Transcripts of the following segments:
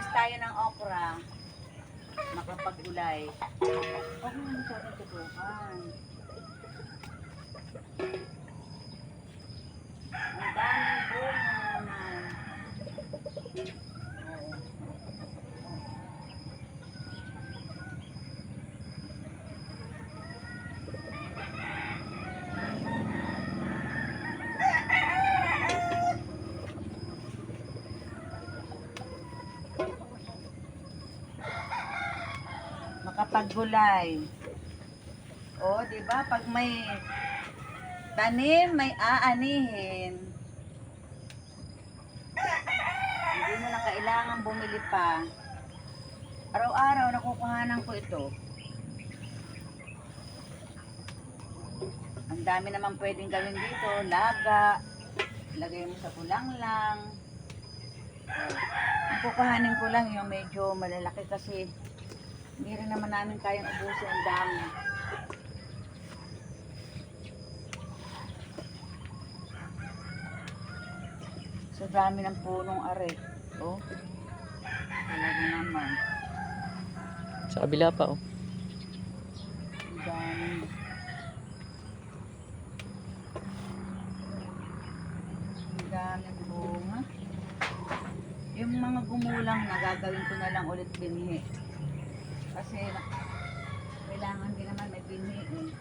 Mag-harvest tayo ng okra. Makapag-gulay. Huwag mo masyadong tutukan. Ang daming bunga naman. Oo. Makapaggulay. O, di ba? Pag may tanim, may aanihin. Hindi mo na kailangan bumili pa. Araw-araw nakukuhanan ko ito. Ang dami naman pwedeng gawin dito. Laga. Lagay mo sa kulang lang. Ang kukuhanin ko lang yung medyo malalaki kasi hindi rin naman namin kayang ubusin ang dami. Sa dami ng punong are. Oh. Talaga naman. Sa kabila pa, oh. Ang dami. Ang daming bunga. Yung mga gumulang na gagawin ko na lang ulit binhi. Kasi kailangan din naman may binhi eh.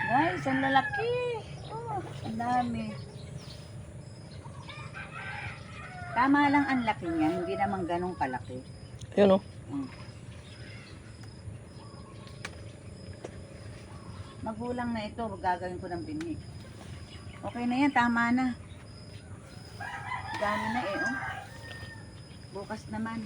Guys, ang lalaki. Oh, ang dami. Tama lang ang laki niya, hindi naman ganong kalaki. Ayun, oh. Magulang na ito, gagawin ko ng binhi. Okay na yan, tama na. Dami na eh, oh. Bukas naman.